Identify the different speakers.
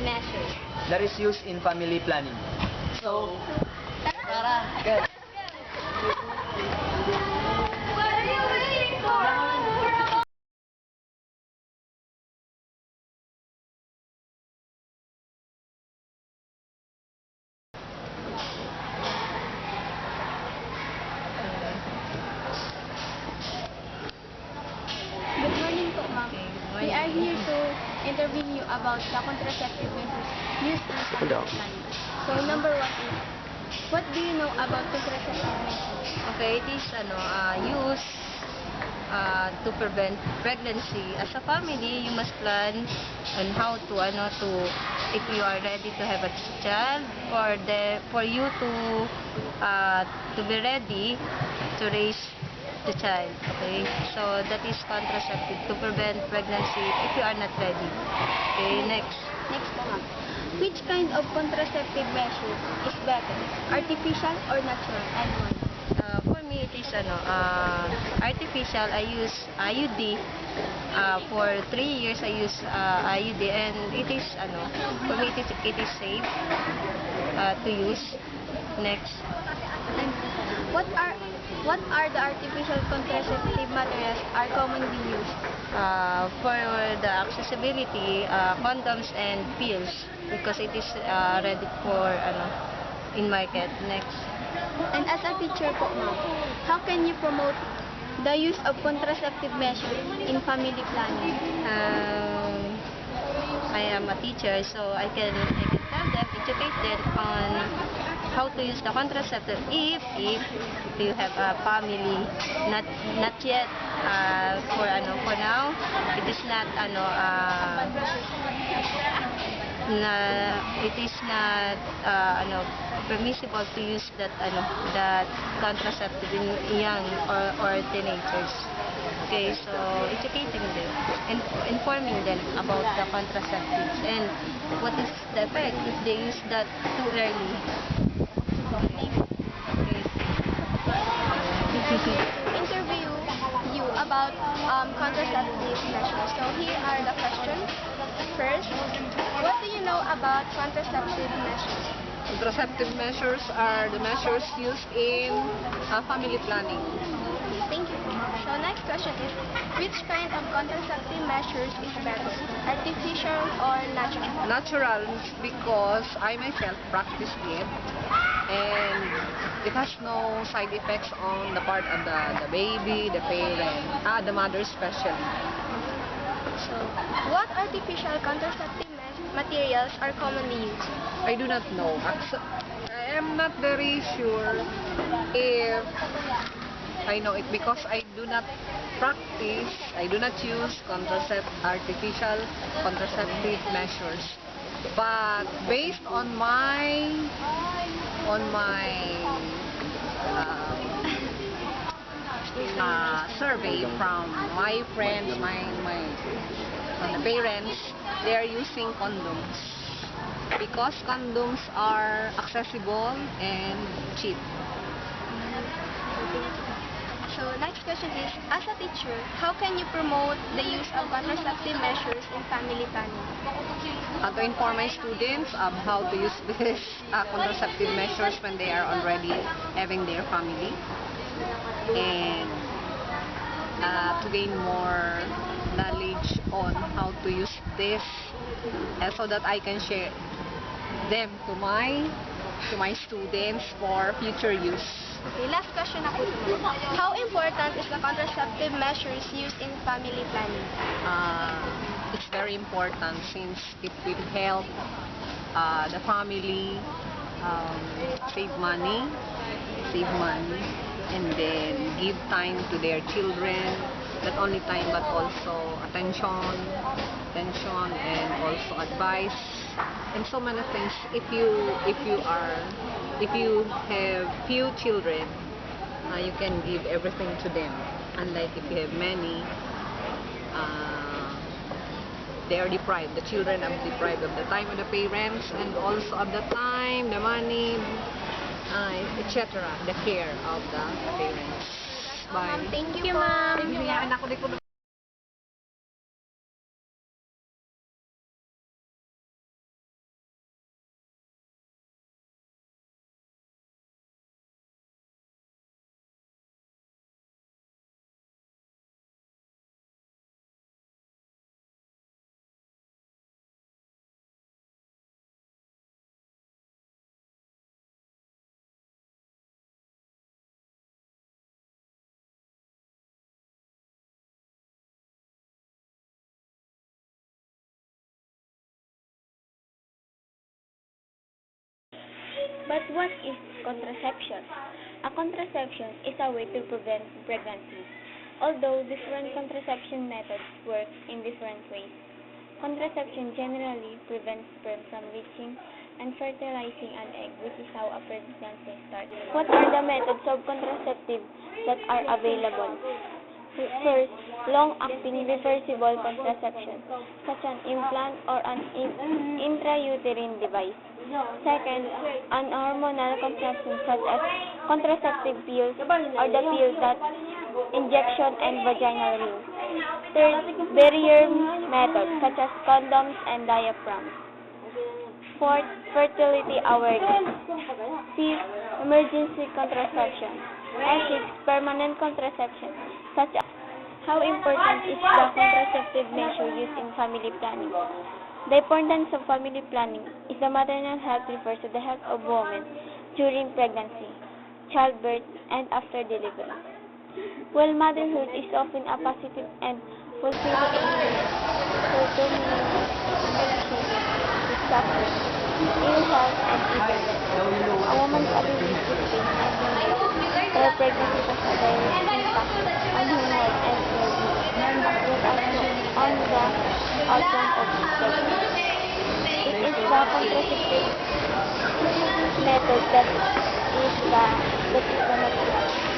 Speaker 1: measures
Speaker 2: that is used in family planning?
Speaker 1: So,
Speaker 2: Tara. Good.
Speaker 1: what are you waiting for? Good morning po, ma'am. We are here to interview you about the contraceptive measures used in family planning. So, number one is, what do you know about contraceptive measures?
Speaker 3: Okay, it is used to prevent pregnancy. As a family, you must plan on how to if you are ready to have a child, for you to be ready to raise the child. Okay, so that is contraceptive to prevent pregnancy if you are not ready. Okay, next.
Speaker 1: Next po, ma'am. Which kind of contraceptive measure is better? Artificial or natural? And why?
Speaker 3: For me, it is artificial. I use IUD. For 3 years, I use IUD, and it is for me it is safe to use. Next.
Speaker 1: And what are the artificial contraceptive materials are commonly used?
Speaker 3: For the accessibility, condoms and pills, because it is ready for in market. Next.
Speaker 1: And as a teacher po, ma'am, how can you promote the use of contraceptive measures in family planning?
Speaker 3: I am a teacher, so I can tell them, educate them on how to use the contraceptive if you have a family. Not yet, for now it is not it is not permissible to use that contraceptive in young or teenagers. Okay, so educating them and informing them about the contraceptives and what is the effect if they use that too early. Okay.
Speaker 1: Interview you about contraceptive measures. So here are the questions. First, what do you know about contraceptive measures?
Speaker 4: Contraceptive measures are the measures used in family planning.
Speaker 1: Okay, thank you. So next question is, which kind of contraceptive measures is better? Artificial or natural?
Speaker 4: Natural, because I myself practiced it, and it has no side effects on the part of the baby, the parent, the mother especially.
Speaker 1: So, what artificial contraceptive materials are commonly used?
Speaker 4: I do not know. I am not very sure if I know it, because I do not practice, I do not use artificial contraceptive measures. But based on my survey from my friends, from the parents, they are using condoms because condoms are accessible and cheap.
Speaker 1: So next question is, as a teacher, how can you promote the use of contraceptive measures in family planning?
Speaker 4: To inform my students how to use this contraceptive measures when they are already having their family, and to gain more knowledge on how to use this, so that I can share them to my students for future use.
Speaker 1: Okay, last question na po ito. How important is the contraceptive measures used in family planning?
Speaker 4: It's very important, since it will help the family save money, and then give time to their children. Not only time, but also attention, and also advice, and so many things. If you have few children, you can give everything to them. Unlike if you have many, they are deprived. The children are deprived of the time of the parents, and also of the time, the money, etc. The care of the parents. Bye.
Speaker 1: Thank you, ma'am.
Speaker 4: Thank you.
Speaker 1: But what is contraception? A contraception is a way to prevent pregnancy, although different contraception methods work in different ways. Contraception generally prevents sperm from reaching and fertilizing an egg, which is how a pregnancy starts. What are the methods of contraceptive that are available? First, long-acting reversible contraception, such as an implant or an intrauterine device. Second, an hormonal contraception, such as contraceptive pills or the pill that injection and vaginal rings. Third, barrier methods, such as condoms and diaphragms. Fourth, fertility awareness. Fifth, emergency contraception. And sixth, permanent contraception, such as how important is the contraceptive measure used in family planning. The importance of family planning is the maternal health refers to the health of women during pregnancy, childbirth, and after delivery. While motherhood is often a positive and fulfilling experience, certainly associated with suffering, ill health, and even death. A woman's ability to face and manage her pregnancy has a direct impact on her health and well-being, as well as on the outcome of the pregnancy. It is the contraceptive method that is the natural.